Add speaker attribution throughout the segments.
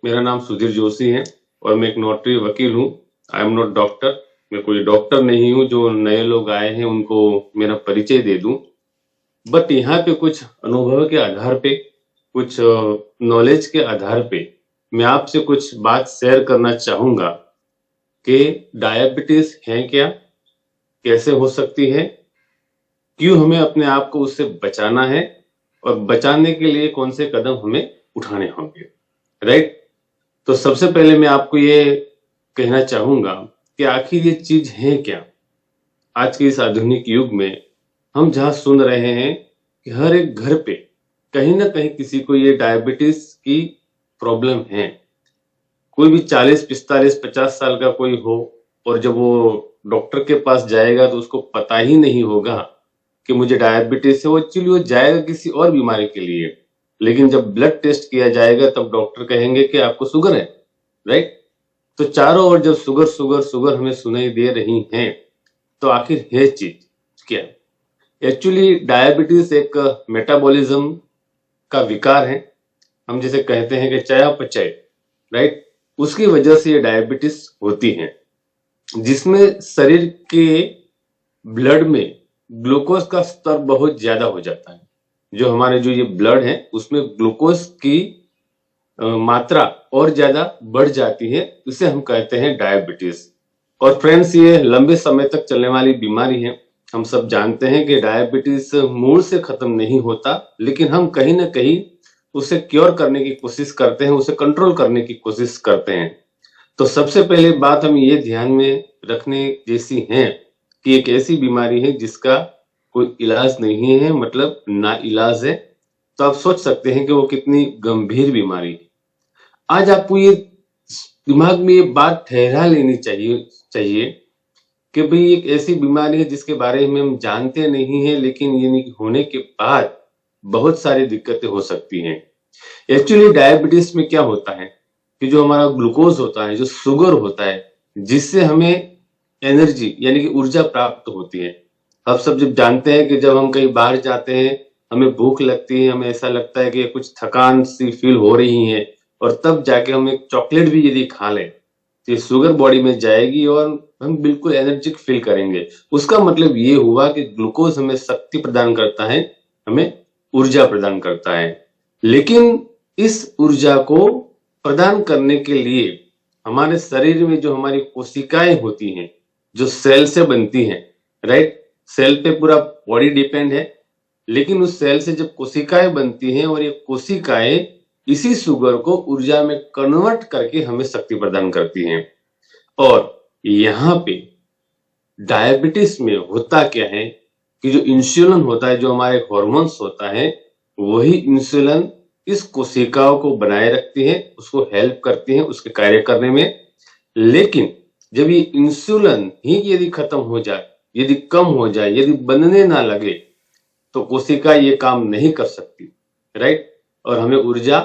Speaker 1: मेरा नाम सुधीर जोशी है और मैं एक नोटरी वकील हूँ। आई एम नॉट डॉक्टर, मैं कोई डॉक्टर नहीं हूँ जो नए लोग आए हैं उनको मेरा परिचय दे दूं। बट यहाँ पे कुछ अनुभव के आधार पे, कुछ नॉलेज के आधार पे मैं आपसे कुछ बात शेयर करना चाहूंगा कि डायबिटीज है क्या, कैसे हो सकती है, क्यों हमें अपने आप को उससे बचाना है और बचाने के लिए कौन से कदम हमें उठाने होंगे। राइट। तो सबसे पहले मैं आपको ये कहना चाहूंगा कि आखिर ये चीज है क्या। आज के इस आधुनिक युग में हम जहां सुन रहे हैं कि हर एक घर पे कहीं ना कहीं किसी को ये डायबिटीज की प्रॉब्लम है। कोई भी 40, 45, 50 साल का कोई हो और जब वो डॉक्टर के पास जाएगा तो उसको पता ही नहीं होगा कि मुझे डायबिटीज है। वो एक्चुअली वो जाएगा किसी और बीमारी के लिए, लेकिन जब ब्लड टेस्ट किया जाएगा तब डॉक्टर कहेंगे कि आपको शुगर है। राइट। तो चारों ओर जब शुगर शुगर शुगर हमें सुनाई दे रही है तो आखिर है चीज क्या। एक्चुअली डायबिटीज एक मेटाबॉलिज्म का विकार है। हम जिसे कहते हैं कि चयापचय। राइट। उसकी वजह से ये डायबिटीज होती है, जिसमें शरीर के ब्लड में ग्लूकोज का स्तर बहुत ज्यादा हो जाता है। जो हमारे जो ये ब्लड है उसमें ग्लूकोज की मात्रा और ज्यादा बढ़ जाती है, इसे हम कहते हैं डायबिटीज। और फ्रेंड्स, ये लंबे समय तक चलने वाली बीमारी है। हम सब जानते हैं कि डायबिटीज मूल से खत्म नहीं होता, लेकिन हम कहीं ना कहीं उसे क्योर करने की कोशिश करते हैं, उसे कंट्रोल करने की कोशिश करते हैं। तो सबसे पहले बात हम ये ध्यान में रखने जैसी है कि एक ऐसी बीमारी है जिसका कोई इलाज नहीं है, मतलब ना इलाज है। तो आप सोच सकते हैं कि वो कितनी गंभीर बीमारी है। आज आपको ये दिमाग में ये बात ठहरा लेनी चाहिए कि भाई एक ऐसी बीमारी है जिसके बारे में हम जानते नहीं है, लेकिन ये होने के बाद बहुत सारी दिक्कतें हो सकती हैं। एक्चुअली डायबिटीज में क्या होता है कि जो हमारा ग्लूकोज होता है, जो शुगर होता है, जिससे हमें एनर्जी यानी कि ऊर्जा प्राप्त होती है। हम सब जब जानते हैं कि जब हम कहीं बाहर जाते हैं, हमें भूख लगती है, हमें ऐसा लगता है कि कुछ थकान सी फील हो रही है, और तब जाके हम एक चॉकलेट भी यदि खा लें तो ये शुगर बॉडी में जाएगी और हम बिल्कुल एनर्जिक फील करेंगे। उसका मतलब ये हुआ कि ग्लूकोज हमें शक्ति प्रदान करता है, हमें ऊर्जा प्रदान करता है। लेकिन इस ऊर्जा को प्रदान करने के लिए हमारे शरीर में जो हमारी कोशिकाएं होती हैं, जो सेल से बनती हैं, राइट। सेल पे पूरा बॉडी डिपेंड है, लेकिन उस सेल से जब कोशिकाएं बनती हैं और ये कोशिकाएं इसी शुगर को ऊर्जा में कन्वर्ट करके हमें शक्ति प्रदान करती हैं। और यहाँ पे डायबिटीज में होता क्या है कि जो इंसुलिन होता है, जो हमारे हार्मोन्स होता है, वही इंसुलिन इस कोशिकाओं को बनाए रखती है, उसको हेल्प करती है उसके कार्य करने में। लेकिन जब ये इंसुलिन ही यदि खत्म हो जाए, यदि कम हो जाए, यदि बनने ना लगे, तो कोशिका ये काम नहीं कर सकती। राइट। और हमें ऊर्जा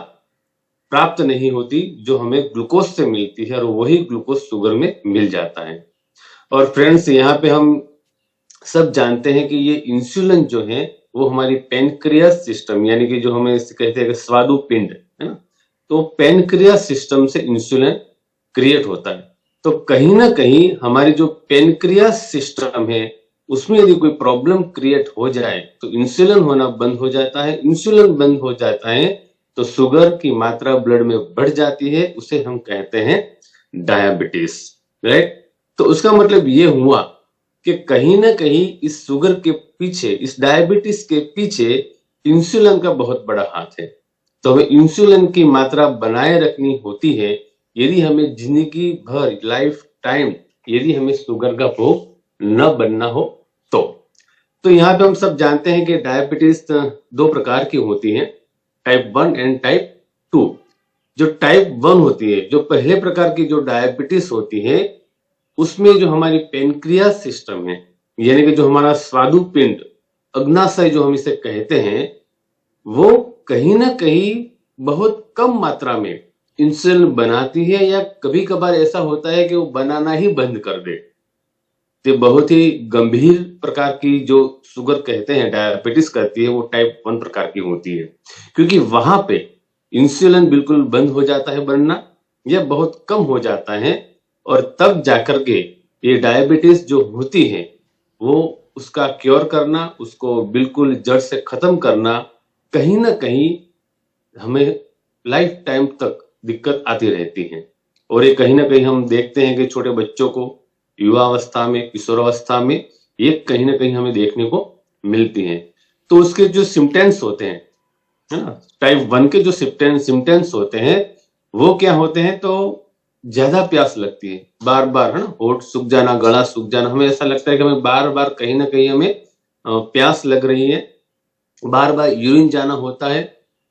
Speaker 1: प्राप्त नहीं होती जो हमें ग्लूकोज से मिलती है, और वही ग्लूकोज शुगर में मिल जाता है। और फ्रेंड्स, यहाँ पे हम सब जानते हैं कि ये इंसुलिन जो है वो हमारी पेनक्रियास सिस्टम, यानी कि जो हमें कहते हैं कि स्वादुपिंड है ना, तो पेनक्रियास सिस्टम से इंसुलिन क्रिएट होता है। तो कहीं ना कहीं हमारी जो पेनक्रियास सिस्टम है उसमें यदि कोई प्रॉब्लम क्रिएट हो जाए तो इंसुलिन होना बंद हो जाता है। इंसुलिन बंद हो जाता है तो शुगर की मात्रा ब्लड में बढ़ जाती है, उसे हम कहते हैं डायबिटीज। राइट। तो उसका मतलब ये हुआ कि कहीं ना कहीं इस शुगर के पीछे, इस डायबिटीज के पीछे इंसुलिन का बहुत बड़ा हाथ है। तो हमें इंसुलिन की मात्रा बनाए रखनी होती है यदि हमें जिंदगी भर, लाइफ टाइम, यदि हमें शुगर का भोग न बनना हो तो यहाँ पे हम सब जानते हैं कि डायबिटीज 2 प्रकार की होती है, टाइप 1 एंड टाइप 2। जो टाइप 1 होती है, जो पहले प्रकार की जो डायबिटीज होती है, उसमें जो हमारी पेनक्रियास सिस्टम है, यानी कि जो हमारा स्वादुपिंड, अग्नाशय जो हम इसे कहते हैं, वो कहीं ना कहीं बहुत कम मात्रा में इंसुलिन बनाती है, या कभी कभार ऐसा होता है कि वो बनाना ही बंद कर दे। तो बहुत ही गंभीर प्रकार की जो शुगर कहते हैं, डायबिटीज कहती है, वो टाइप 1 प्रकार की होती है, क्योंकि वहां पे इंसुलिन बिल्कुल बंद हो जाता है बनना, यह बहुत कम हो जाता है और तब जाकर के ये डायबिटीज जो होती है वो उसका क्योर करना, उसको बिल्कुल जड़ से खत्म करना कहीं ना कहीं हमें लाइफ टाइम तक दिक्कत आती रहती है। और ये कहीं ना कहीं हम देखते हैं कि छोटे बच्चों को युवावस्था में, किशोरावस्था में ये कहीं ना कहीं हमें देखने को मिलती है। तो उसके जो सिम्टम्स होते हैं, है ना, टाइप 1 के जो सिम्टम्स होते हैं वो क्या होते हैं, तो ज्यादा प्यास लगती है बार बार, है ना, होठ सूख जाना, गला सूख जाना, हमें ऐसा लगता है कि हमें बार बार कहीं ना कहीं हमें प्यास लग रही है, बार बार यूरिन जाना होता है,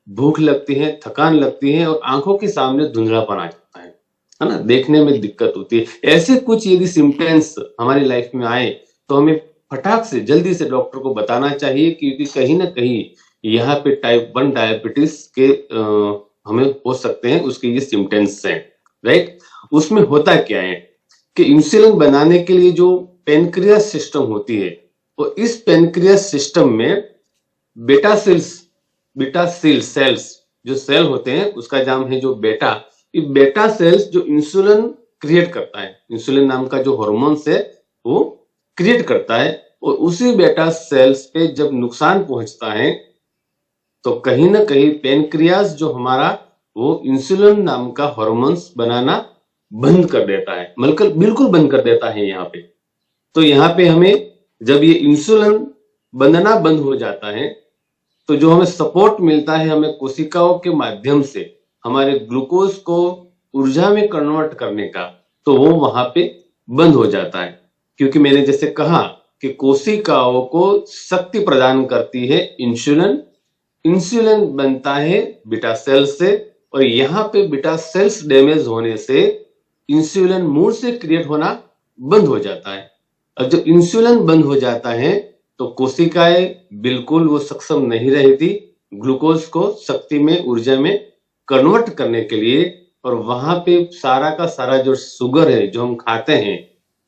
Speaker 1: भूख लगती है, थकान लगती है और आंखों के सामने धुंधलापन आ जाता है ना, देखने में दिक्कत होती है। ऐसे कुछ यदि सिम्टम्स हमारी लाइफ में आए तो हमें फटाक से जल्दी से डॉक्टर को बताना चाहिए, क्योंकि कहीं ना कहीं यहाँ पे टाइप 1 डायबिटीज के हमें हो सकते हैं, उसके ये सिम्टम्स हैं, राइट। उसमें होता क्या है कि इंसुलिन बनाने के लिए जो पेनक्रियास सिस्टम होती है, तो इस पेनक्रियास सिस्टम में बीटा सेल्स जो सेल होते हैं उसका नाम है जो बेटा, ये बेटा सेल्स जो इंसुलिन क्रिएट करता है, इंसुलिन नाम का जो हार्मोन्स है वो क्रिएट करता है, और उसी बेटा सेल्स पे जब नुकसान पहुंचता है तो कहीं ना कहीं पेनक्रियास जो हमारा वो इंसुलिन नाम का हार्मोन्स बनाना बंद कर देता है, बिल्कुल बंद कर देता है यहाँ पे। तो यहाँ पे हमें जब ये इंसुलिन बनना बंद हो जाता है तो जो हमें सपोर्ट मिलता है हमें कोशिकाओं के माध्यम से हमारे ग्लूकोज को ऊर्जा में कन्वर्ट करने का, तो वो वहां पे बंद हो जाता है। क्योंकि मैंने जैसे कहा कि कोशिकाओं को शक्ति प्रदान करती है इंसुलिन, इंसुलिन बनता है बीटा सेल से, और यहाँ पे बीटा सेल्स डैमेज होने से इंसुलिन मूड से क्रिएट होना बंद हो जाता है। और जब इंसुलिन बंद हो जाता है तो कोशिकाएं बिल्कुल वो सक्षम नहीं रहती ग्लूकोज को शक्ति में, ऊर्जा में कन्वर्ट करने के लिए, और वहां पे सारा का सारा जो शुगर है जो हम खाते हैं,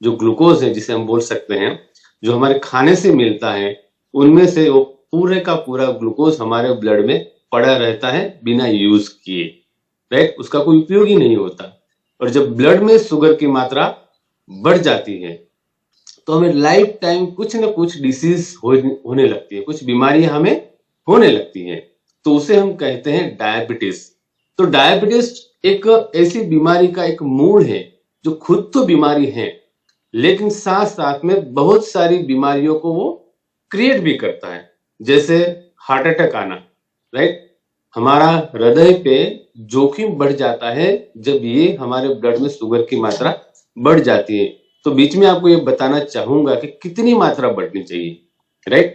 Speaker 1: जो ग्लूकोज है जिसे हम बोल सकते हैं, जो हमारे खाने से मिलता है, उनमें से वो पूरे का पूरा ग्लूकोज हमारे ब्लड में पड़ा रहता है बिना यूज किए, राइट, उसका कोई उपयोग ही नहीं होता। और जब ब्लड में शुगर की मात्रा बढ़ जाती है तो हमें लाइफ टाइम कुछ ना कुछ डिसीज होने लगती है, कुछ बीमारियां हमें होने लगती हैं, तो उसे हम कहते हैं डायबिटीज। तो डायबिटीज एक ऐसी बीमारी का एक मूड है जो खुद तो बीमारी है लेकिन साथ साथ में बहुत सारी बीमारियों को वो क्रिएट भी करता है, जैसे हार्ट अटैक आना, राइट। हमारा हृदय पे जोखिम बढ़ जाता है जब ये हमारे ब्लड में शुगर की मात्रा बढ़ जाती है। तो बीच में आपको ये बताना चाहूंगा कि कितनी मात्रा बढ़नी चाहिए, राइट।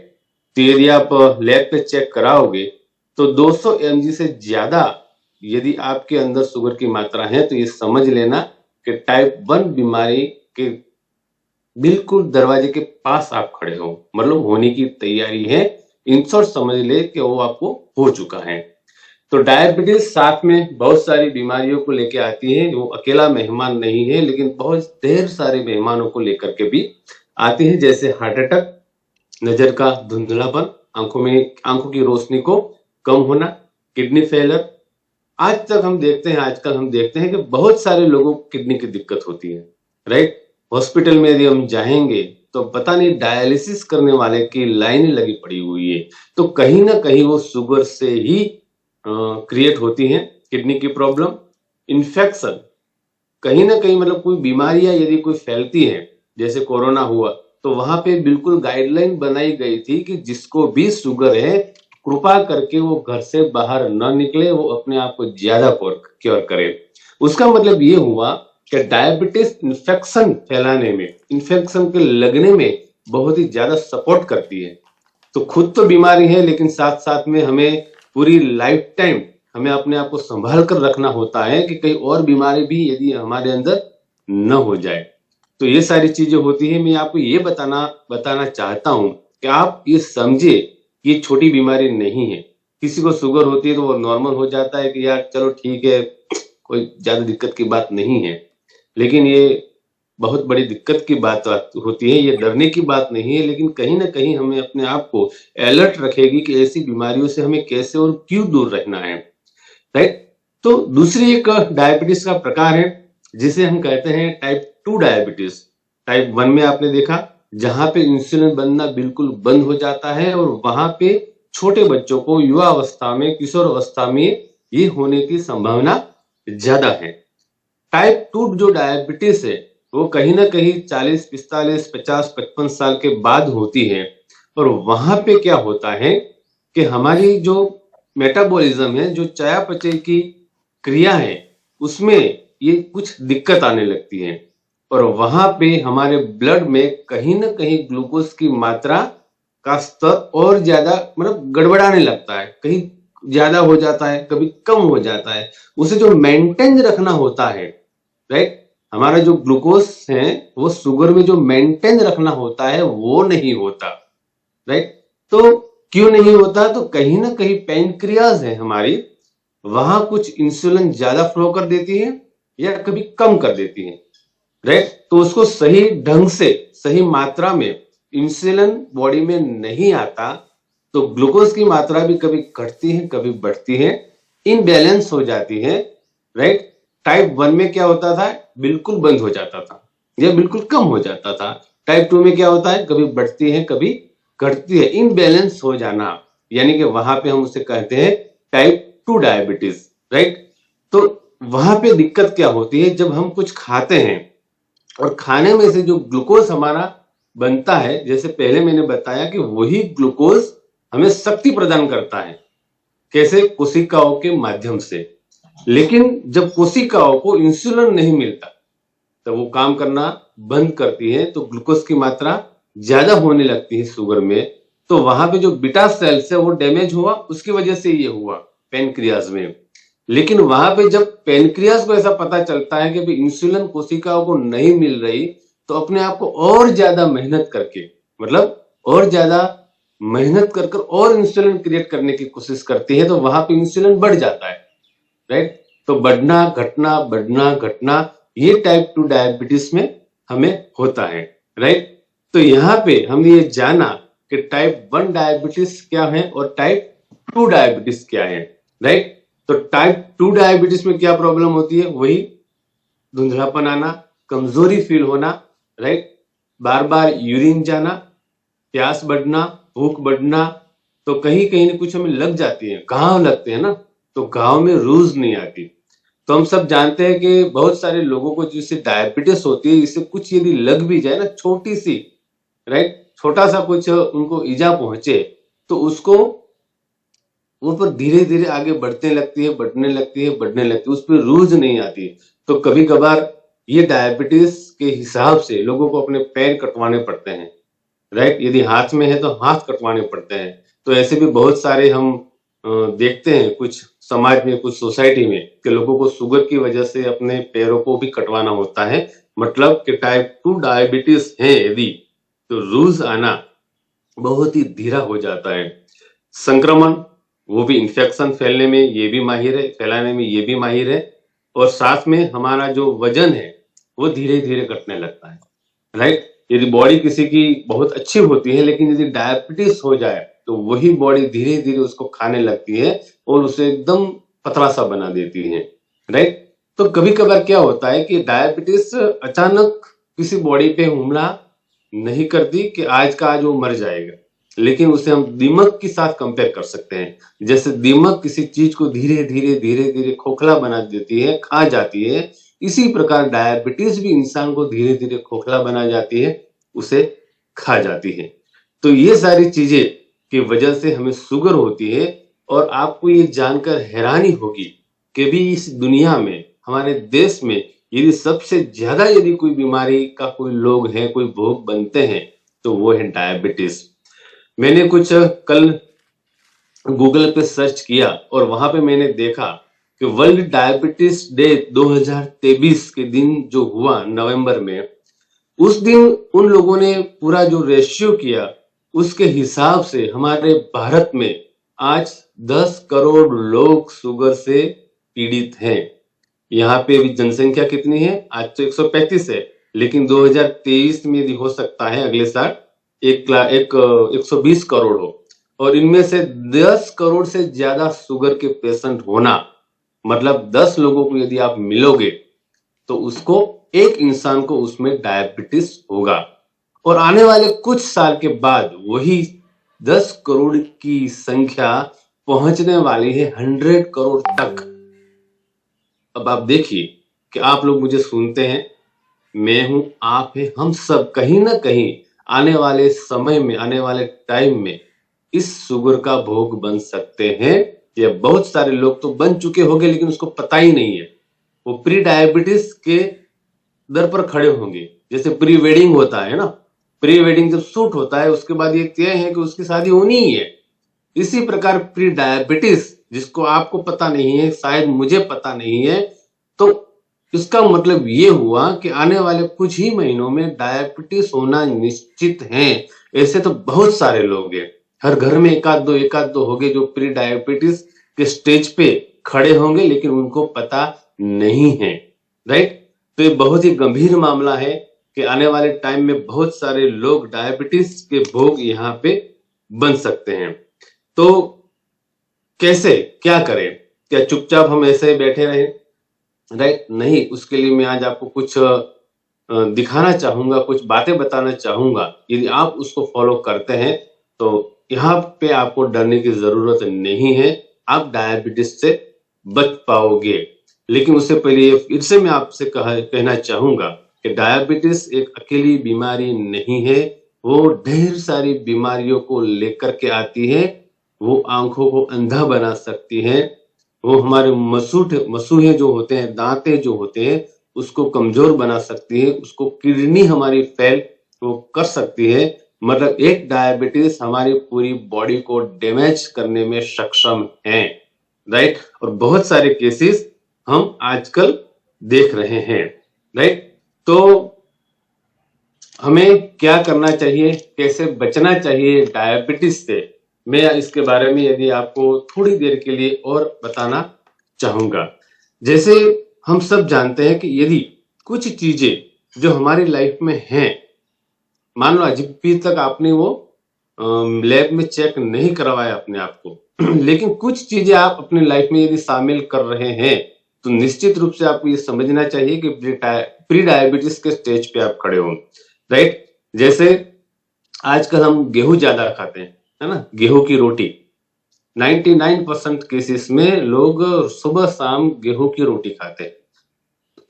Speaker 1: तो यदि आप लैब पे चेक कराओगे तो 200 mg से ज्यादा यदि आपके अंदर शुगर की मात्रा है तो ये समझ लेना कि टाइप 1 बीमारी के बिल्कुल दरवाजे के पास आप खड़े हो, मतलब होने की तैयारी है। इन शॉर्ट समझ ले कि वो आपको हो चुका है। तो डायबिटीज साथ में बहुत सारी बीमारियों को लेके आती है, वो अकेला मेहमान नहीं है लेकिन बहुत ढेर सारे मेहमानों को लेकर के भी आती है, जैसे हार्ट अटैक, नजर का धुंधलापन, आंखों की रोशनी को कम होना, किडनी फेलर। आजकल हम देखते हैं कि बहुत सारे लोगों को किडनी की दिक्कत होती है, राइट। हॉस्पिटल में यदि हम जाएंगे तो पता नहीं डायलिसिस करने वाले की लाइन लगी पड़ी हुई है, तो कहीं ना कहीं वो शुगर से ही क्रिएट होती है किडनी की प्रॉब्लम। इन्फेक्शन कहीं ना कहीं, मतलब कोई बीमारियां यदि कोई फैलती है, जैसे कोरोना हुआ, तो वहां पे बिल्कुल गाइडलाइन बनाई गई थी कि जिसको भी शुगर है कृपा करके वो घर से बाहर न निकले, वो अपने आप को ज्यादा क्योर करे। उसका मतलब ये हुआ कि डायबिटीज इन्फेक्शन फैलाने में, इन्फेक्शन के लगने में बहुत ही ज्यादा सपोर्ट करती है। तो खुद तो बीमारी है लेकिन साथ साथ में हमें पूरी लाइफ टाइम हमें अपने आप को संभाल कर रखना होता है कि कहीं और बीमारी भी यदि हमारे अंदर न हो जाए। तो ये सारी चीजें होती है। मैं आपको ये बताना चाहता हूं कि आप ये समझे कि ये छोटी बीमारी नहीं है। किसी को शुगर होती है तो वो नॉर्मल हो जाता है कि यार चलो ठीक है, कोई ज्यादा दिक्कत की बात नहीं है, लेकिन ये बहुत बड़ी दिक्कत की बात होती है। ये डरने की बात नहीं है, लेकिन कहीं ना कहीं हमें अपने आप को अलर्ट रखेगी कि ऐसी बीमारियों से हमें कैसे और क्यों दूर रहना है, राइट। तो दूसरी एक डायबिटीज का प्रकार है जिसे हम कहते हैं टाइप 2 डायबिटीज। टाइप 1 में आपने देखा जहां पे इंसुलिन बनना बिल्कुल बंद हो जाता है और वहां पे छोटे बच्चों को युवा अवस्था में, किशोर अवस्था में ये होने की संभावना ज्यादा है। टाइप 2 जो डायबिटीज है वो कहीं ना कहीं 40, 45, 50, 55 साल के बाद होती है और वहां पे क्या होता है कि हमारी जो मेटाबॉलिज्म है, जो चयापचय की क्रिया है, उसमें ये कुछ दिक्कत आने लगती है और वहां पे हमारे ब्लड में कहीं ना कहीं ग्लूकोज की मात्रा का स्तर और ज्यादा मतलब गड़बड़ाने लगता है। कहीं ज्यादा हो जाता है, कभी कम हो जाता है। उसे जो मेंटेन रखना होता है, राइट, हमारा जो ग्लूकोज है वो शुगर में जो मेंटेन रखना होता है वो नहीं होता, राइट। तो क्यों नहीं होता? तो कहीं ना कहीं पेनक्रियाज है हमारी, वहां कुछ इंसुलिन ज्यादा फ्लो कर देती है या कभी कम कर देती है, राइट। तो उसको सही ढंग से, सही मात्रा में इंसुलिन बॉडी में नहीं आता, तो ग्लूकोज की मात्रा भी कभी घटती है, कभी बढ़ती है, इनबैलेंस हो जाती है, राइट। टाइप 1 में क्या होता था? बिल्कुल बंद हो जाता था या बिल्कुल कम हो जाता था। टाइप 2 में क्या होता है? कभी बढ़ती है, कभी घटती है, इनबैलेंस हो जाना, यानी कि वहां पे हम उसे कहते हैं टाइप 2 डायबिटीज, राइट। तो वहां पे दिक्कत क्या होती है? जब हम कुछ खाते हैं और खाने में से जो ग्लूकोज हमारा बनता है, जैसे पहले मैंने बताया कि वही ग्लूकोज हमें शक्ति प्रदान करता है। कैसे? कोशिकाओं के माध्यम से। लेकिन जब कोशिकाओं को इंसुलिन नहीं मिलता तो वो काम करना बंद करती है, तो ग्लूकोज की मात्रा ज्यादा होने लगती है शुगर में। तो वहां पे जो बीटा सेल्स है वो डैमेज हुआ, उसकी वजह से ये हुआ पेनक्रियाज में। लेकिन वहां पे जब पेनक्रियाज को ऐसा पता चलता है कि भाई इंसुलिन कोशिकाओं को नहीं मिल रही, तो अपने आप को और ज्यादा मेहनत करके, मतलब और ज्यादा मेहनत कर कर और इंसुलिन क्रिएट करने की कोशिश करती है, तो वहां पे इंसुलिन बढ़ जाता है, राइट। तो बढ़ना घटना ये टाइप 2 डायबिटीज में हमें होता है, राइट। तो यहाँ पे हमने ये जाना कि टाइप 1 डायबिटीज क्या है और टाइप 2 डायबिटीज क्या है, राइट। तो टाइप 2 डायबिटीज में क्या प्रॉब्लम होती है? वही धुंधलापन आना, कमजोरी फील होना, राइट, बार बार यूरिन जाना, प्यास बढ़ना, भूख बढ़ना। तो कहीं कहीं कुछ हमें लग जाती है, घाव लगते हैं ना, तो घाव में रूज नहीं आती। तो हम सब जानते हैं कि बहुत सारे लोगों को जिससे डायबिटीज होती है, इससे कुछ यदि लग भी जाए ना, छोटी सी, राइट, छोटा सा कुछ उनको ईजा पहुंचे, तो उसको वो पर धीरे धीरे आगे बढ़ने लगती है, बढ़ने लगती है, उस पर रूज नहीं आती। तो कभी कभार ये डायबिटीज के हिसाब से लोगों को अपने पैर कटवाने पड़ते हैं, राइट। यदि हाथ में है तो हाथ कटवाने पड़ते हैं। तो ऐसे भी बहुत सारे हम देखते हैं कुछ समाज में, कुछ सोसाइटी में, कि लोगों को शुगर की वजह से अपने पैरों को भी कटवाना होता है। मतलब कि टाइप 2 डायबिटीज है यदि, तो रूज आना बहुत ही धीरा हो जाता है। संक्रमण, वो भी इन्फेक्शन फैलने में ये भी माहिर है, फैलाने में ये भी माहिर है। और साथ में हमारा जो वजन है वो धीरे धीरे घटने लगता है, राइट। यदि बॉडी किसी की बहुत अच्छी होती है, लेकिन यदि डायबिटीज हो जाए तो वही बॉडी धीरे धीरे उसको खाने लगती है और उसे एकदम पतला सा बना देती है, राइट। तो कभी कभार क्या होता है कि डायबिटीज अचानक किसी बॉडी पे हमला नहीं करती कि आज का आज वो मर जाएगा, लेकिन उसे हम दीमक के साथ कंपेयर कर सकते हैं। जैसे दीमक किसी चीज को धीरे धीरे खोखला बना देती है, खा जाती है, इसी प्रकार डायबिटीज भी इंसान को धीरे धीरे खोखला बना जाती है, उसे खा जाती है। तो ये सारी चीजें की वजह से हमें शुगर होती है। और आपको ये जानकर हैरानी होगी कि भी इस दुनिया में, हमारे देश में, यदि सबसे ज्यादा यदि कोई बीमारी का कोई लोग है, कोई भोग बनते हैं, तो वो है डायबिटीज। मैंने कुछ कल गूगल पे सर्च किया और वहां पे मैंने देखा कि वर्ल्ड डायबिटीज डे 2023 के दिन जो हुआ नवंबर में, उस दिन उन लोगों ने पूरा जो रेशियो किया, उसके हिसाब से हमारे भारत में आज 10 करोड़ लोग शुगर से पीड़ित हैं। यहाँ पे भी जनसंख्या कितनी है? आज तो 135 है, लेकिन 2023 में भी हो सकता है अगले साल 120 करोड़ हो। और इनमें से 10 करोड़ से ज्यादा शुगर के पेशेंट होना, मतलब 10 लोगों को यदि आप मिलोगे तो उसको एक इंसान को उसमें डायबिटीज होगा। और आने वाले कुछ साल के बाद वही 10 करोड़ की संख्या पहुंचने वाली है 100 करोड़ तक। अब आप देखिए कि आप लोग मुझे सुनते हैं, मैं हूं, आप हैं, हम सब कहीं ना कहीं आने वाले समय में, आने वाले टाइम में इस शुगर का भोग बन सकते हैं। या बहुत सारे लोग तो बन चुके होंगे लेकिन उसको पता ही नहीं है। वो प्री डायबिटीज के दर पर खड़े होंगे। जैसे प्री वेडिंग होता है ना, प्री वेडिंग जब शूट होता है उसके बाद ये तय है कि उसकी शादी होनी ही है। इसी प्रकार प्री डायबिटीज, जिसको आपको पता नहीं है, शायद मुझे पता नहीं है, तो इसका मतलब ये हुआ कि आने वाले कुछ ही महीनों में डायबिटीज होना निश्चित है। ऐसे तो बहुत सारे लोग हैं, हर घर में एक आध दो होंगे जो प्री डायबिटीज के स्टेज पे खड़े होंगे लेकिन उनको पता नहीं है। राइट। तो ये बहुत ही गंभीर मामला है कि आने वाले टाइम में बहुत सारे लोग डायबिटीज के भोग यहाँ पे बन सकते हैं। तो कैसे, क्या करें? क्या चुपचाप हम ऐसे बैठे रहें? राइट, नहीं। उसके लिए मैं आज आपको कुछ दिखाना चाहूंगा, कुछ बातें बताना चाहूंगा। यदि आप उसको फॉलो करते हैं तो यहाँ पे आपको डरने की जरूरत नहीं है, आप डायबिटीज से बच पाओगे। लेकिन उससे पहले ये फिर से मैं आपसे कहना चाहूंगा कि डायबिटीज एक अकेली बीमारी नहीं है, वो ढेर सारी बीमारियों को लेकर के आती है। वो आंखों को अंधा बना सकती है, वो हमारे मसूहे जो होते हैं, दांते जो होते हैं, उसको कमजोर बना सकती है, उसको किडनी हमारी फेल वो कर सकती है। मतलब एक डायबिटीज हमारी पूरी बॉडी को डैमेज करने में सक्षम है। राइट। और बहुत सारे केसेस हम आजकल देख रहे हैं। राइट। तो हमें क्या करना चाहिए, कैसे बचना चाहिए डायबिटीज से, मैं इसके बारे में यदि आपको थोड़ी देर के लिए और बताना चाहूंगा। जैसे हम सब जानते हैं कि यदि कुछ चीजें जो हमारी लाइफ में हैं, मान लो अभी तक आपने वो लैब में चेक नहीं करवाया अपने आप को लेकिन कुछ चीजें आप अपनी लाइफ में यदि शामिल कर रहे हैं तो निश्चित रूप से आपको ये समझना चाहिए कि प्री डायबिटीज के स्टेज पे आप खड़े हो। राइट। जैसे आजकल हम गेहूं ज्यादा खाते हैं, है ना, गेहूं की रोटी। 99% केसेस में लोग सुबह शाम गेहूं की रोटी खाते हैं।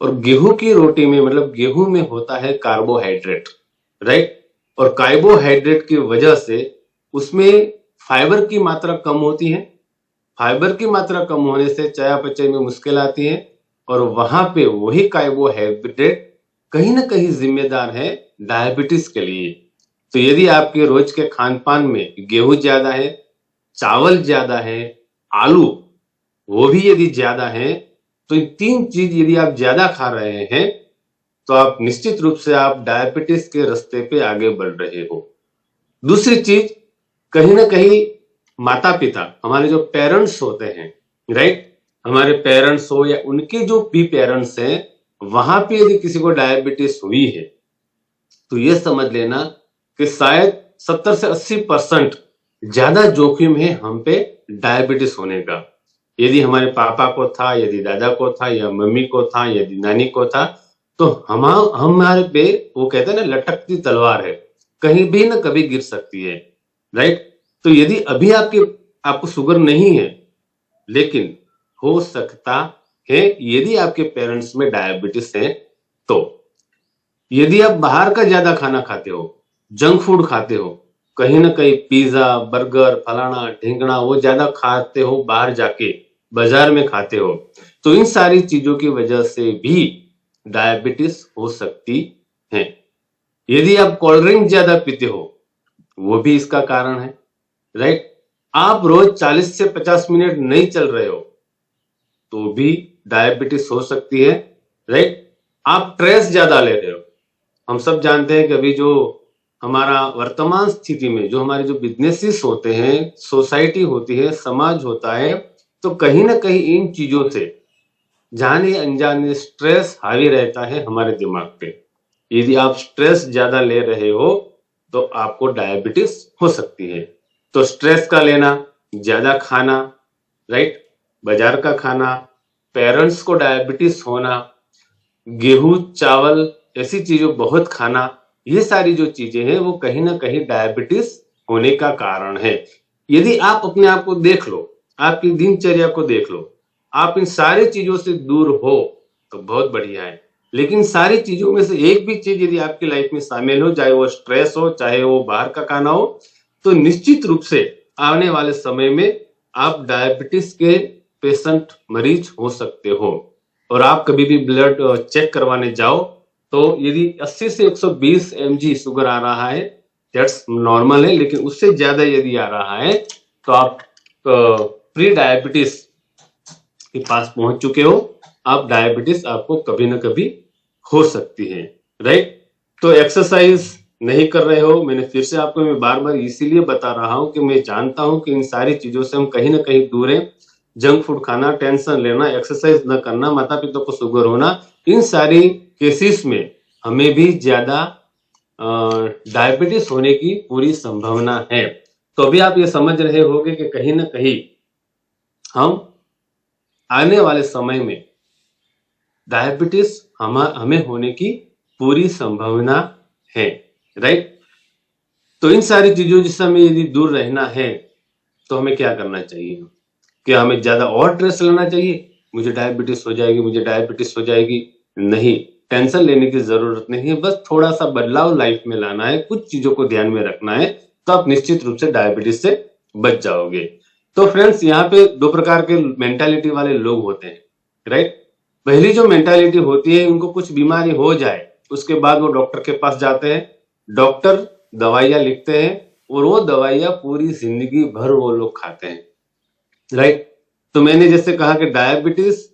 Speaker 1: और गेहूं की रोटी में मतलब गेहूं में होता है कार्बोहाइड्रेट। राइट। और कार्बोहाइड्रेट की वजह से उसमें फाइबर की मात्रा कम होती है। फाइबर की मात्रा कम होने से चयापचय में मुश्किल आती है और वहां पे वही कार्बोहाइड्रेट कहीं ना कहीं जिम्मेदार है डायबिटीज के लिए। तो यदि आपके रोज के खान पान में गेहूं ज्यादा है, चावल ज्यादा है, आलू वो भी यदि ज्यादा है, तो ये 3 चीज यदि आप ज्यादा खा रहे हैं तो आप निश्चित रूप से आप डायबिटीज के रास्ते पे आगे बढ़ रहे हो। दूसरी चीज, कहीं ना कहीं माता पिता, हमारे जो पेरेंट्स होते हैं, राइट, हमारे पेरेंट्स हो या उनके जो भी पेरेंट्स हैं, वहां पे यदि किसी को डायबिटीज हुई है तो ये समझ लेना कि शायद 70 से 80% ज्यादा जोखिम है हम पे डायबिटीज होने का। यदि हमारे पापा को था, यदि दादा को था, या मम्मी को था, यदि नानी को था, तो हमारे पे वो कहते हैं ना, लटकती तलवार है, कहीं भी ना कभी गिर सकती है। राइट। तो यदि अभी आपको शुगर नहीं है, लेकिन हो सकता है यदि आपके पेरेंट्स में डायबिटीज है, तो यदि आप बाहर का ज्यादा खाना खाते हो, जंक फूड खाते हो, कहीं ना कहीं पिज्जा, बर्गर, फलाना ढिंगना वो ज्यादा खाते हो, बाहर जाके बाजार में खाते हो, तो इन सारी चीजों की वजह से भी डायबिटीज हो सकती है। यदि आप कोल्ड ड्रिंक ज्यादा पीते हो, वो भी इसका कारण है। राइट। आप रोज 40 से 50 मिनट नहीं चल रहे हो तो भी डायबिटीज हो सकती है। राइट। आप स्ट्रेस ज्यादा ले रहे हो, हम सब जानते हैं कि अभी जो हमारा वर्तमान स्थिति में जो हमारे जो बिजनेसेस होते हैं, सोसाइटी होती है, समाज होता है, तो कहीं ना कहीं इन चीजों से जाने अनजाने स्ट्रेस हावी रहता है हमारे दिमाग पे। यदि आप स्ट्रेस ज्यादा ले रहे हो तो आपको डायबिटीज हो सकती है। तो स्ट्रेस का लेना, ज्यादा खाना, राइट, बाजार का खाना, पेरेंट्स को डायबिटीज होना, गेहूं चावल ऐसी चीजों बहुत खाना, ये सारी जो चीजें हैं वो कहीं ना कहीं डायबिटीज होने का कारण है। यदि आप अपने आप को देख लो, आपकी दिनचर्या को देख लो, आप इन सारी चीजों से दूर हो तो बहुत बढ़िया है। लेकिन सारी चीजों में से एक भी चीज यदि आपकी लाइफ में शामिल हो, चाहे वो स्ट्रेस हो, चाहे वो बाहर का खाना हो, तो निश्चित रूप से आने वाले समय में आप डायबिटीज के पेशेंट मरीज हो सकते हो। और आप कभी भी ब्लड चेक करवाने जाओ तो यदि 80 से 120 mg शुगर आ रहा है, दैट्स नॉर्मल है, लेकिन उससे ज्यादा यदि आ रहा है तो आप प्री डायबिटीज के पास पहुंच चुके हो। आप डायबिटीज आपको कभी ना कभी हो सकती है, राइट। तो एक्सरसाइज नहीं कर रहे हो, मैंने फिर से आपको मैं बार बार इसीलिए बता रहा हूं कि मैं जानता हूं कि इन सारी चीजों से हम कहीं ना कहीं दूर हैं। जंक फूड खाना, टेंशन लेना, एक्सरसाइज न करना, माता पिता को शुगर होना, इन सारी केसेस में हमें भी ज्यादा डायबिटीज होने की पूरी संभावना है। तो अभी आप ये समझ रहे होंगे कि कहीं ना कहीं हम आने वाले समय में डायबिटीज हमें होने की पूरी संभावना है, राइट। तो इन सारी चीजों से हमें यदि दूर रहना है तो हमें क्या करना चाहिए? क्या हमें ज्यादा और स्ट्रेस लेना चाहिए? मुझे डायबिटीज हो जाएगी, मुझे डायबिटीज हो जाएगी? नहीं, टेंशन लेने की जरूरत नहीं है। बस थोड़ा सा बदलाव लाइफ में लाना है, कुछ चीजों को ध्यान में रखना है, तो आप निश्चित रूप से डायबिटीज से बच जाओगे। तो फ्रेंड्स, यहाँ पे दो प्रकार के मेंटालिटी वाले लोग होते हैं, राइट। पहली जो मेंटालिटी होती है, उनको कुछ बीमारी हो जाए उसके बाद वो डॉक्टर के पास जाते हैं, डॉक्टर दवाइयां लिखते हैं और वो दवाइयां पूरी जिंदगी भर वो लोग खाते हैं, राइट। तो मैंने जैसे कहा कि डायबिटीज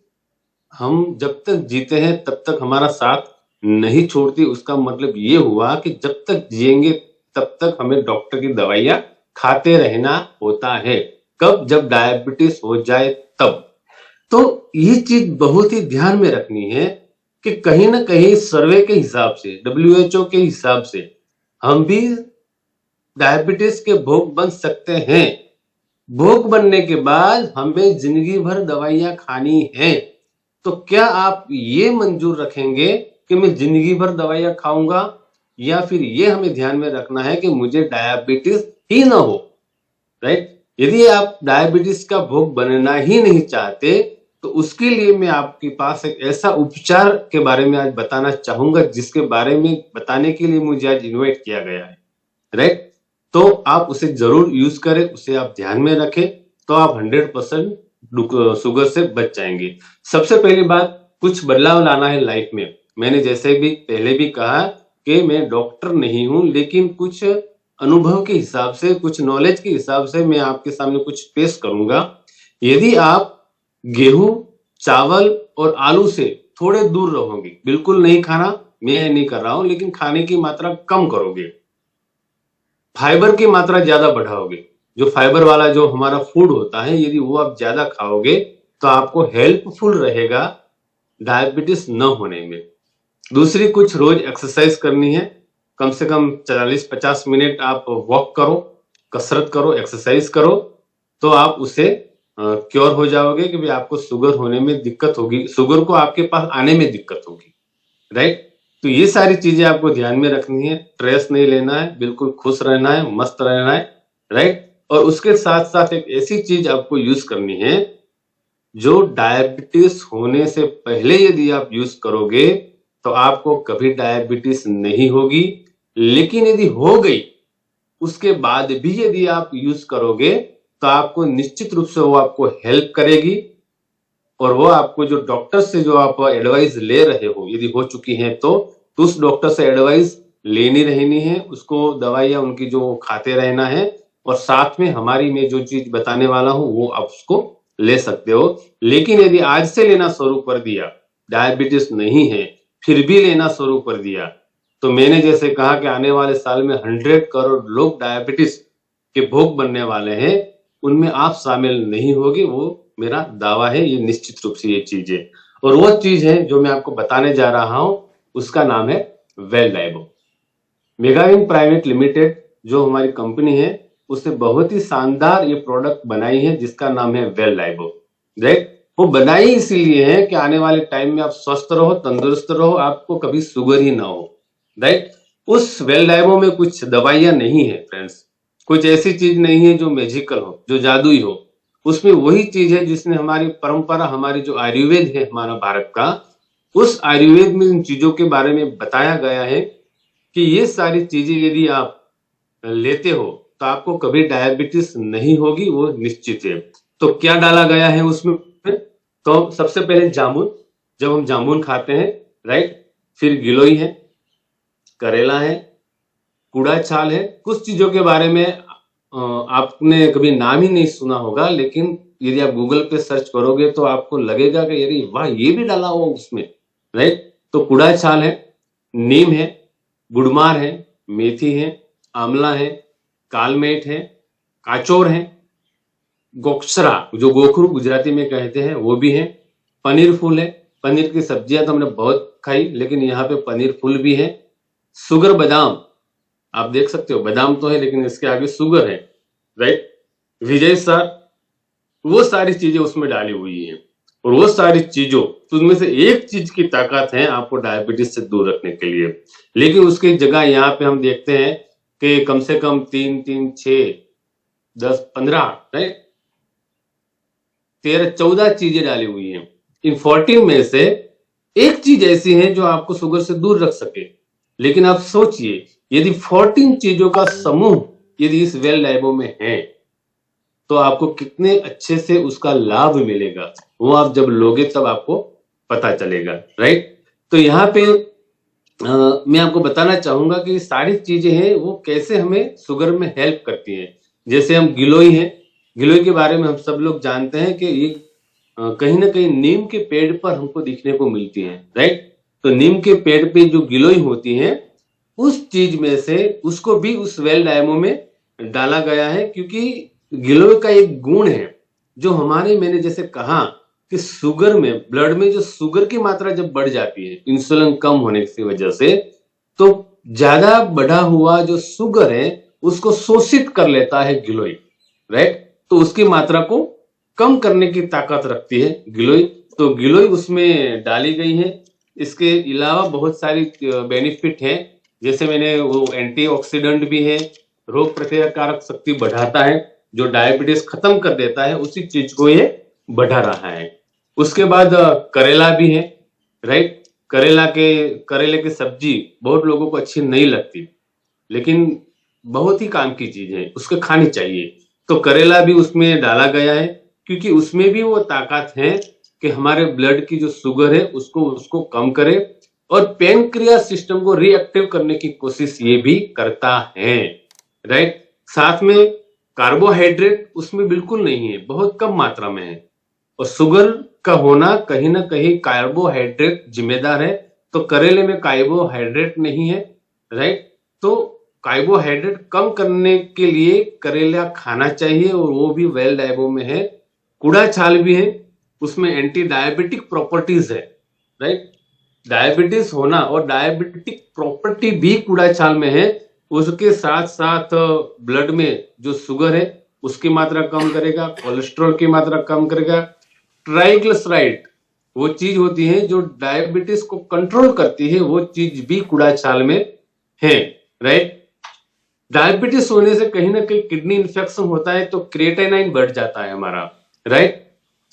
Speaker 1: हम जब तक जीते हैं तब तक हमारा साथ नहीं छोड़ती। उसका मतलब ये हुआ कि जब तक जिएंगे तब तक हमें डॉक्टर की दवाइयां खाते रहना होता है। कब? जब डायबिटीज हो जाए तब। तो ये चीज बहुत ही ध्यान में रखनी है कि कहीं ना कहीं सर्वे के हिसाब से, WHO के हिसाब से हम भी डायबिटीज के भोग बन सकते हैं। भोग बनने के बाद हमें जिंदगी भर दवाइयां खानी है। तो क्या आप ये मंजूर रखेंगे कि मैं जिंदगी भर दवाइयां खाऊंगा, या फिर ये हमें ध्यान में रखना है कि मुझे डायबिटीज ही ना हो, राइट। यदि आप डायबिटीज का भोग बनना ही नहीं चाहते तो उसके लिए मैं आपके पास एक ऐसा उपचार के बारे में आज बताना चाहूंगा जिसके बारे में बताने के लिए मुझे आज इन्वाइट किया गया है, राइट। तो आप उसे जरूर यूज करें, उसे आप ध्यान में रखें, तो आप 100% शुगर से बच जाएंगे। सबसे पहली बात, कुछ बदलाव लाना है लाइफ में। मैंने जैसे भी पहले भी कहा कि मैं डॉक्टर नहीं हूं, लेकिन कुछ अनुभव के हिसाब से, कुछ नॉलेज के हिसाब से मैं आपके सामने कुछ पेश करूंगा। यदि आप गेहूं, चावल और आलू से थोड़े दूर रहोगे, बिल्कुल नहीं खाना, मैं नहीं कर रहा हूं, लेकिन खाने की मात्रा कम करोगे, फाइबर की मात्रा ज्यादा बढ़ाओगे, जो फाइबर वाला जो हमारा फूड होता है, यदि वो आप ज्यादा खाओगे तो आपको हेल्पफुल रहेगा डायबिटीज न होने में। दूसरी, कुछ रोज एक्सरसाइज करनी है, कम से कम 40-50 मिनट आप वॉक करो, कसरत करो, एक्सरसाइज करो, तो आप उसे क्योर हो जाओगे कि भाई आपको शुगर होने में दिक्कत होगी, शुगर को आपके पास आने में दिक्कत होगी, राइट। तो ये सारी चीजें आपको ध्यान में रखनी है। स्ट्रेस नहीं लेना है, बिल्कुल खुश रहना है, मस्त रहना है, राइट। और उसके साथ साथ एक ऐसी चीज आपको यूज करनी है जो डायबिटीज होने से पहले यदि आप यूज करोगे तो आपको कभी डायबिटीज नहीं होगी, लेकिन यदि हो गई उसके बाद भी यदि आप यूज करोगे तो आपको निश्चित रूप से वो आपको हेल्प करेगी। और वो आपको जो डॉक्टर से जो आप एडवाइस ले रहे हो, यदि हो चुकी है तो उस डॉक्टर से एडवाइस लेनी रहनी है, उसको दवाइयां उनकी जो खाते रहना है, और साथ में हमारी मैं जो चीज बताने वाला हूं वो आप उसको ले सकते हो। लेकिन यदि आज से लेना शुरू कर दिया, डायबिटीज नहीं है फिर भी लेना शुरू कर दिया, तो मैंने जैसे कहा कि आने वाले साल में 100 करोड़ लोग डायबिटीज के भोग बनने वाले हैं, उनमें आप शामिल नहीं होगे, वो मेरा दावा है, ये निश्चित रूप से ये चीज है। और वो चीज है जो मैं आपको बताने जा रहा हूं, उसका नाम है वेल लाइबो। मेगाविन प्राइवेट लिमिटेड जो हमारी कंपनी है, उसने बहुत ही शानदार ये प्रोडक्ट बनाई है जिसका नाम है वेल लाइबो, राइट। वो बनाई इसीलिए है कि आने वाले टाइम में आप स्वस्थ रहो, तंदुरुस्त रहो, आपको कभी शुगर ही ना हो, राइट। उस वेल डाइवो में कुछ दवाइयां नहीं है फ्रेंड्स, कुछ ऐसी चीज नहीं है जो मैजिकल हो, जो जादुई हो। उसमें वही चीज है जिसने हमारी परंपरा, हमारी जो आयुर्वेद है हमारा भारत का, उस आयुर्वेद में इन चीजों के बारे में बताया गया है कि ये सारी चीजें यदि आप लेते हो तो आपको कभी डायबिटीज नहीं होगी, वो निश्चित है। तो क्या डाला गया है उसमें? तो सबसे पहले जामुन, जब हम जामुन खाते हैं, राइट, फिर गिलोय है, करेला है, कूड़ा छाल है। कुछ चीजों के बारे में आपने कभी नाम ही नहीं सुना होगा, लेकिन यदि आप गूगल पे सर्च करोगे तो आपको लगेगा कि अरे वाह, ये भी डाला हुआ उसमें, राइट। तो कूड़ा छाल है, नीम है, गुड़मार है, मेथी है, आंवला है, कालमेट है, काचोर है, गोक्षरा, जो गोखरू गुजराती में कहते हैं, वो भी है, पनीर फूल है। पनीर की सब्जियां तो हमने बहुत खाई, लेकिन यहाँ पे पनीर फूल भी है। सुगर बादाम, आप देख सकते हो, बादाम तो है लेकिन इसके आगे शुगर है, राइट। विजय सार, वो सारी चीजें उसमें डाली हुई है। और वो सारी चीजों, तो उनमें से एक चीज की ताकत है आपको डायबिटीज से दूर रखने के लिए। लेकिन उसकी जगह यहाँ पे हम देखते हैं कि कम से कम 3, 3, 6, 10, 15, राइट, 13, 14 चीजें डाली हुई हैं। इन 14 में से एक चीज ऐसी है जो आपको शुगर से दूर रख सके। लेकिन आप सोचिए, यदि 14 चीजों का समूह यदि इस वेल डाइवो में है, तो आपको कितने अच्छे से उसका लाभ मिलेगा, वो आप जब लोगे तब आपको पता चलेगा, राइट। तो यहाँ पे मैं आपको बताना चाहूंगा कि सारी चीजें हैं वो कैसे हमें शुगर में हेल्प करती हैं। जैसे हम गिलोय है, गिलोय के बारे में हम सब लोग जानते हैं कि ये कहीं ना कहीं नीम के पेड़ पर हमको दिखने को मिलती है, राइट। तो नीम के पेड़ पे जो गिलोय होती है, उस चीज में से उसको भी उस वेल डायमो में डाला गया है, क्योंकि गिलोय का एक गुण है जो हमारे, मैंने जैसे कहा कि शुगर में, ब्लड में जो शुगर की मात्रा जब बढ़ जाती है इंसुलिन कम होने की वजह से, तो ज्यादा बढ़ा हुआ जो शुगर है उसको शोषित कर लेता है गिलोय, राइट। तो उसकी मात्रा को कम करने की ताकत रखती है गिलोय। तो गिलोय उसमें डाली गई है। इसके अलावा बहुत सारी बेनिफिट है, जैसे मैंने वो एंटीऑक्सीडेंट भी है, रोग प्रतिकारक शक्ति बढ़ाता है, जो डायबिटीज खत्म कर देता है, उसी चीज को ये बढ़ा रहा है। उसके बाद करेला भी है, राइट। करेले की सब्जी बहुत लोगों को अच्छी नहीं लगती, लेकिन बहुत ही काम की चीज है, उसको खानी चाहिए। तो करेला भी उसमें डाला गया है, क्योंकि उसमें भी वो ताकत है कि हमारे ब्लड की जो शुगर है उसको कम करे, और पेनक्रियास सिस्टम को रिएक्टिव करने की कोशिश ये भी करता है, राइट। साथ में कार्बोहाइड्रेट उसमें बिल्कुल नहीं है, बहुत कम मात्रा में है। और शुगर का होना कहीं ना कहीं कार्बोहाइड्रेट जिम्मेदार है, तो करेले में कार्बोहाइड्रेट नहीं है, राइट। तो कार्बोहाइड्रेट कम करने के लिए करेला खाना चाहिए, और वो भी वेल डाइवो में है। कूड़ा छाल भी है, उसमें एंटी डायबिटिक प्रॉपर्टीज है, राइट। डायबिटीज होना और डायबिटिक प्रॉपर्टी भी कूड़ा छाल में है। उसके साथ साथ ब्लड में जो शुगर है उसकी मात्रा कम करेगा, कोलेस्ट्रॉल की मात्रा कम करेगा। ट्राइग्लिसराइड वो चीज होती है जो डायबिटीज को कंट्रोल करती है, वो चीज भी कूड़ा छाल में है, राइट। डायबिटीज होने से कहीं ना कहीं किडनी इंफेक्शन होता है, तो क्रिएटिनाइन बढ़ जाता है हमारा, राइट।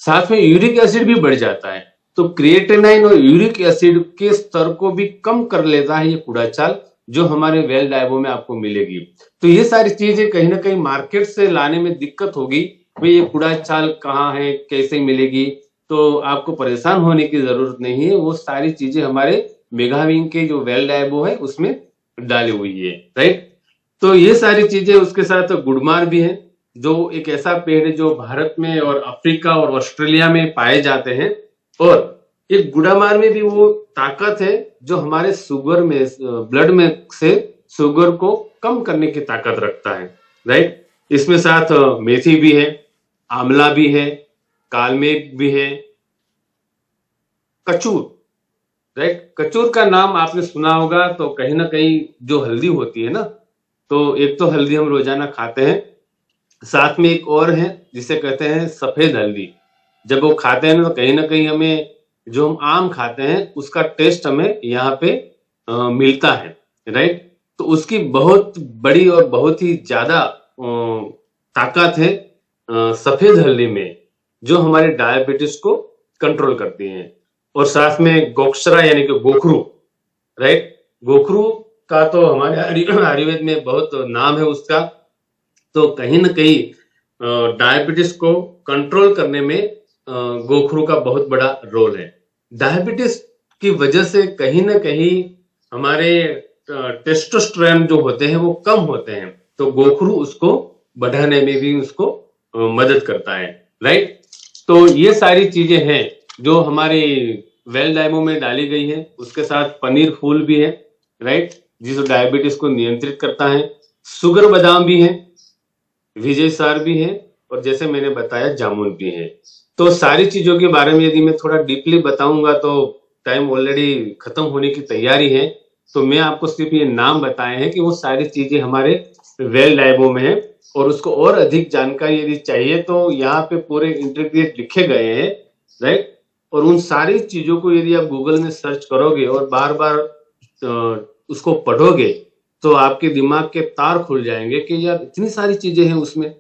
Speaker 1: साथ में यूरिक एसिड भी बढ़ जाता है, तो क्रिएटिनाइन और यूरिक एसिड के स्तर को भी कम कर लेता है ये कूड़ा छाल, जो हमारे वेल डाइवो में आपको मिलेगी। तो ये सारी चीजें कहीं ना कहीं मार्केट से लाने में दिक्कत होगी, भाई ये कूड़ा छाल कहाँ है, कैसे मिलेगी, तो आपको परेशान होने की जरूरत नहीं है। वो सारी चीजें हमारे मेगाविंग के जो वेल डाइवो है उसमें डाली हुई है, राइट। तो ये सारी चीजें, उसके साथ गुड़मार भी है, जो एक ऐसा पेड़ है जो भारत में और अफ्रीका और ऑस्ट्रेलिया में पाए जाते हैं। और एक गुड़ामार में भी वो ताकत है जो हमारे शुगर में, ब्लड में से शुगर को कम करने की ताकत रखता है, राइट। इसमें साथ मेथी भी है, आंवला भी है, कालमेघ भी है, कचूर, राइट। कचूर का नाम आपने सुना होगा, तो कहीं ना कहीं जो हल्दी होती है ना, तो एक तो हल्दी हम रोजाना खाते हैं, साथ में एक और है जिसे कहते हैं सफेद हल्दी, जब वो खाते हैं ना तो कहीं ना कहीं हमें जो हम आम खाते हैं उसका टेस्ट हमें यहाँ पे मिलता है, राइट। तो उसकी बहुत बड़ी और बहुत ही ज्यादा ताकत है सफेद हल्दी में, जो हमारे डायबिटीज को कंट्रोल करती है। और साथ में गोक्षरा यानी कि गोखरू, राइट। गोखरू का तो हमारे आयुर्वेद में बहुत नाम है उसका। तो कहीं ना कहीं डायबिटीज को कंट्रोल करने में गोखरू का बहुत बड़ा रोल है। डायबिटीज की वजह से कहीं ना कहीं हमारे टेस्टोस्टेरोन जो होते हैं वो कम होते हैं, तो गोखरू उसको बढ़ाने में भी उसको मदद करता है, राइट। तो ये सारी चीजें हैं जो हमारे वेल डायमो में डाली गई है। उसके साथ पनीर फूल भी है, राइट, जिस डायबिटीज को नियंत्रित करता है। शुगर बादाम भी है, विजय सार भी है, और जैसे मैंने बताया जामुन भी है। तो सारी चीजों के बारे में यदि मैं थोड़ा डीपली बताऊंगा तो टाइम ऑलरेडी खत्म होने की तैयारी है। तो मैं आपको सिर्फ ये नाम बताए हैं कि वो सारी चीजें हमारे वेल डायबो में है। और उसको और अधिक जानकारी यदि चाहिए तो यहाँ पे पूरे इंग्रेडिएंट लिखे गए हैं, राइट। और उन सारी चीजों को यदि आप गूगल में सर्च करोगे और बार बार उसको पढ़ोगे तो आपके दिमाग के तार खुल जाएंगे कि यार इतनी सारी चीजें हैं उसमें,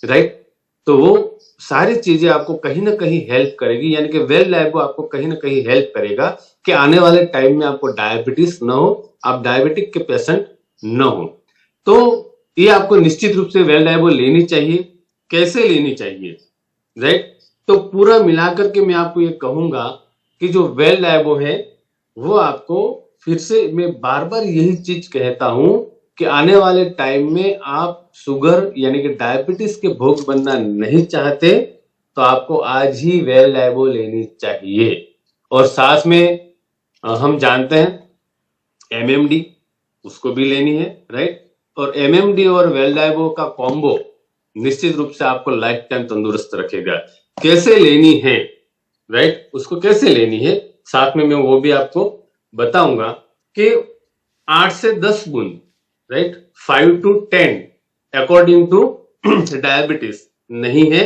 Speaker 1: राइट। तो वो सारी चीजें आपको कहीं ना कहीं हेल्प करेगी, यानी कि वेल डायबो आपको कहीं ना कहीं हेल्प करेगा कि आने वाले टाइम में आपको डायबिटीज न हो, आप डायबिटिक के पेशेंट न हो। तो ये आपको निश्चित रूप से वेल डायबो लेनी चाहिए। कैसे लेनी चाहिए, राइट। तो पूरा मिलाकर के मैं आपको ये कहूंगा कि जो वेल डायबो है वो आपको, फिर से मैं बार बार यही चीज कहता हूं कि आने वाले टाइम में आप शुगर यानी कि डायबिटीज के भोग बनना नहीं चाहते तो आपको आज ही वेल डायबो लेनी चाहिए। और साथ में हम जानते हैं एमएमडी, उसको भी लेनी है, राइट। और एमएमडी और वेल डायबो का कॉम्बो निश्चित रूप से आपको लाइफ टाइम तंदुरुस्त रखेगा। कैसे लेनी है, राइट, उसको कैसे लेनी है साथ में मैं वो भी आपको बताऊंगा कि 8 से 10 बूंद, right, 5 to 10 according two diabetes नहीं है।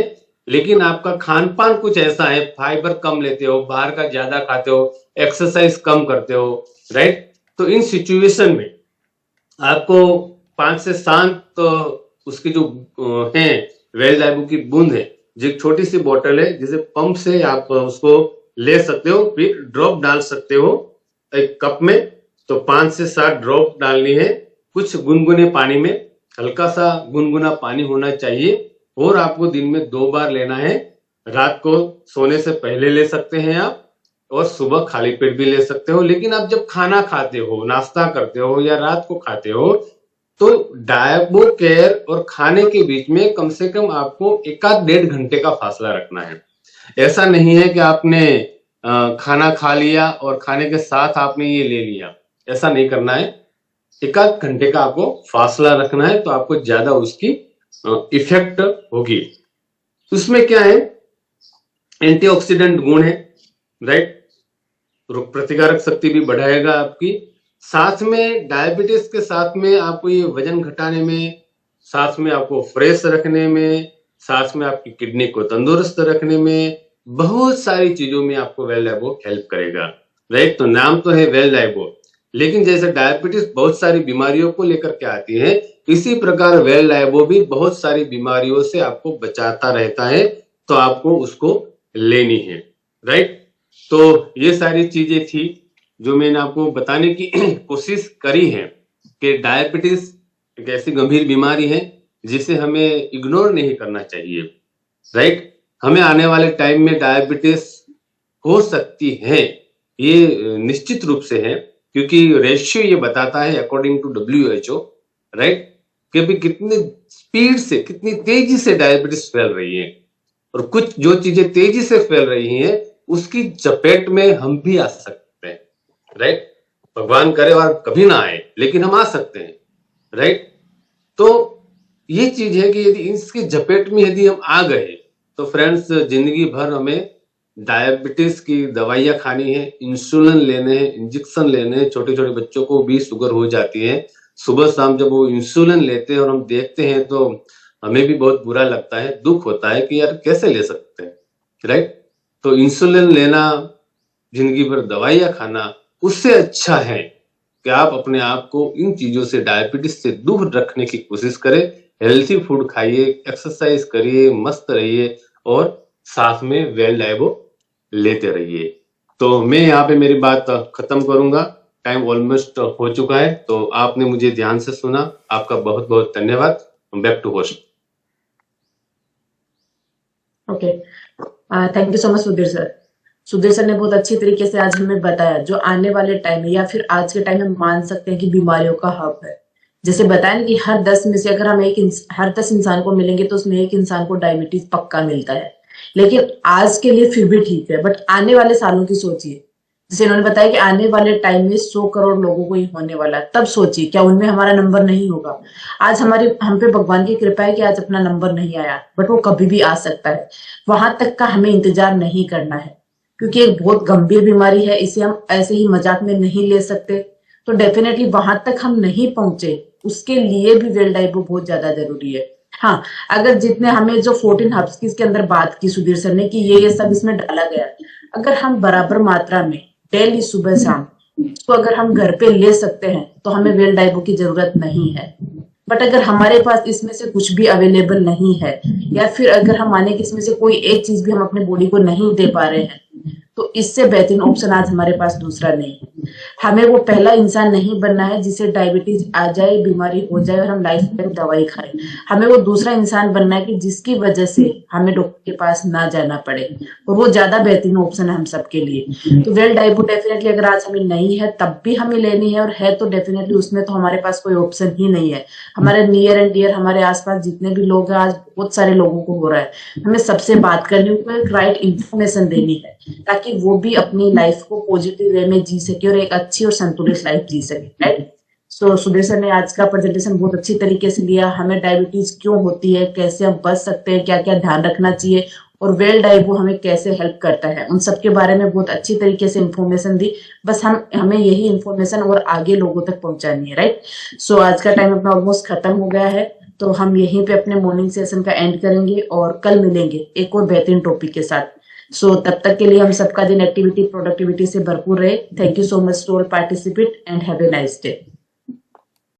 Speaker 1: लेकिन आपका खान पान कुछ ऐसा है, फाइबर कम लेते हो, बाहर का ज्यादा खाते हो, एक्सरसाइज कम करते हो, राइट। तो इन सिचुएशन में आपको 5 से 7 तो उसकी जो है वेल डायबो की बूंद है, जो एक छोटी सी बोतल है जिसे पंप से आप उसको ले सकते हो, फिर ड्रॉप डाल सकते हो एक कप में। तो 5 से 7 ड्रॉप डालनी है कुछ गुनगुने पानी में, हल्का सा गुनगुना पानी होना चाहिए। और आपको दिन में 2 बार लेना है, रात को सोने से पहले ले सकते हैं आप, और सुबह खाली पेट भी ले सकते हो। लेकिन आप जब खाना खाते हो, नाश्ता करते हो या रात को खाते हो तो डायबो केयर और खाने के बीच में कम से कम आपको 1-1.5 घंटे का फासला रखना है। ऐसा नहीं है कि आपने खाना खा लिया और खाने के साथ आपने ये ले लिया, ऐसा नहीं करना है। 1-1 घंटे का आपको फासला रखना है तो आपको ज्यादा उसकी इफेक्ट होगी। उसमें क्या है, एंटीऑक्सीडेंट गुण है, राइट, रोग प्रतिकारक शक्ति भी बढ़ाएगा आपकी। साथ में डायबिटीज के साथ में आपको ये वजन घटाने में, साथ में आपको फ्रेश रखने में, साथ में आपकी किडनी को तंदुरुस्त रखने में, बहुत सारी चीजों में आपको वेल डायबो हेल्प करेगा, राइट। तो नाम तो है वेल डायबो, लेकिन जैसे डायबिटीज बहुत सारी बीमारियों को लेकर के आती है, इसी प्रकार वेल डायबो भी बहुत सारी बीमारियों से आपको बचाता रहता है। तो आपको उसको लेनी है, राइट। तो ये सारी चीजें थी जो मैंने आपको बताने की कोशिश करी है कि डायबिटीज एक ऐसी गंभीर बीमारी है जिसे हमें इग्नोर नहीं करना चाहिए, राइट। हमें आने वाले टाइम में डायबिटीज हो सकती है, ये निश्चित रूप से है, क्योंकि रेशियो ये बताता है अकॉर्डिंग टू WHO, राइट, कि भी कितनी स्पीड से, कितनी तेजी से डायबिटीज फैल रही है। और कुछ जो चीजें तेजी से फैल रही हैं उसकी चपेट में हम भी आ सकते हैं, राइट। भगवान करे और कभी ना आए, लेकिन हम आ सकते हैं, राइट। तो ये चीज है कि यदि इसकी चपेट में यदि हम आ गए तो फ्रेंड्स जिंदगी भर हमें डायबिटीज की दवाइयां खानी है, इंसुलिन लेने हैं, इंजेक्शन लेने हैं। छोटे छोटे बच्चों को भी शुगर हो जाती है, सुबह शाम जब वो इंसुलिन लेते हैं और हम देखते हैं तो हमें भी बहुत बुरा लगता है, दुख होता है कि यार कैसे ले सकते हैं, राइट। तो इंसुलिन लेना, जिंदगी भर दवाइयां खाना, उससे अच्छा है कि आप अपने आप को इन चीजों से, डायबिटीज से दूर रखने की कोशिश करें। हेल्थी फूड खाइए, एक्सरसाइज करिए, मस्त रहिए और साथ में वेल डाइबो लेते रहिए। तो मैं यहाँ पे मेरी बात खत्म करूंगा, टाइम ऑलमोस्ट हो चुका है। तो आपने मुझे ध्यान से सुना, आपका बहुत बहुत धन्यवाद। Back to host.
Speaker 2: Okay, thank you so much Sudhir sir. Sudhir sir ने बहुत अच्छी तरीके से आज हमें बताया जो आने वाले टाइम में या फिर आज के टाइम में मान सकते हैं कि बीमारियों का हब है। जैसे बताया ना कि हर 10 में से अगर हम हर 10 इंसान को मिलेंगे तो उसमें एक इंसान को डायबिटीज पक्का मिलता है। लेकिन आज के लिए फिर भी ठीक है, बट आने वाले सालों की सोचिए। जैसे इन्होंने बताया कि आने वाले टाइम में 100 करोड़ लोगों को ही होने वाला है, तब सोचिए क्या उनमें हमारा नंबर नहीं होगा। आज हम पे भगवान की कृपा है कि आज अपना नंबर नहीं आया, बट वो कभी भी आ सकता है। वहां तक का हमें इंतजार नहीं करना है, क्योंकि एक बहुत गंभीर बीमारी है, इसे हम ऐसे ही मजाक में नहीं ले सकते। तो डेफिनेटली वहां तक हम नहीं पहुंचे, उसके लिए भी वेल डाइबो बहुत ज्यादा जरूरी है। हाँ, अगर जितने हमें जो 14 हर्ब्स की इसके अंदर बात की सुधीर सर ने कि ये सब इसमें डाला गया, अगर हम बराबर मात्रा में डेली सुबह शाम इसको अगर हम घर पे ले सकते हैं तो हमें वेल डाइबो की जरूरत नहीं है। बट अगर हमारे पास इसमें से कुछ भी अवेलेबल नहीं है, या फिर अगर हम माने कि इसमें से कोई एक चीज भी हम अपने बॉडी को नहीं दे पा रहे हैं, तो इससे बेहतरीन ऑप्शन आज हमारे पास दूसरा नहीं है। हमें वो पहला इंसान नहीं बनना है जिसे डायबिटीज आ जाए, बीमारी हो जाए और हम लाइफ टाइम दवाई खाएं। हमें वो दूसरा इंसान बनना है कि जिसकी वजह से हमें डॉक्टर के पास ना जाना पड़े, और वो ज्यादा बेहतरीन ऑप्शन है हम सबके लिए। तो वेल डाइबो डेफिनेटली अगर आज हमें नहीं है तब भी हमें लेनी है, और है तो डेफिनेटली उसमें तो हमारे पास कोई ऑप्शन ही नहीं है। हमारे नियर एंड डियर, हमारे आसपास जितने भी लोग हैं, आज बहुत सारे लोगों को हो रहा है। हमें सबसे बात करनी है, एक राइट इन्फॉर्मेशन देनी है, ताकि वो भी अपनी लाइफ को पॉजिटिव वे में जी सके और एक अच्छी और संतुलित लाइफ जी सके, राइट। सो सुधीर सर ने आज का प्रेजेंटेशन बहुत अच्छी तरीके से लिया। हमें डायबिटीज क्यों होती है, कैसे हम बच सकते हैं, क्या क्या ध्यान रखना चाहिए, और वेल डाइबो हमें कैसे हेल्प करता है, उन सब के बारे में बहुत अच्छी तरीके से इन्फॉर्मेशन दी। बस हमें यही इन्फॉर्मेशन और आगे लोगों तक पहुंचानी है, राइट। सो आज का टाइम अपना ऑलमोस्ट खत्म हो गया है, तो हम यहीं पे अपने मॉर्निंग सेशन का एंड करेंगे और कल मिलेंगे एक और बेहतरीन टॉपिक के साथ। सो तब तक के लिए हम सबका दिन एक्टिविटी प्रोडक्टिविटी से भरपूर रहे। Thank you so much to all participate and have a nice day.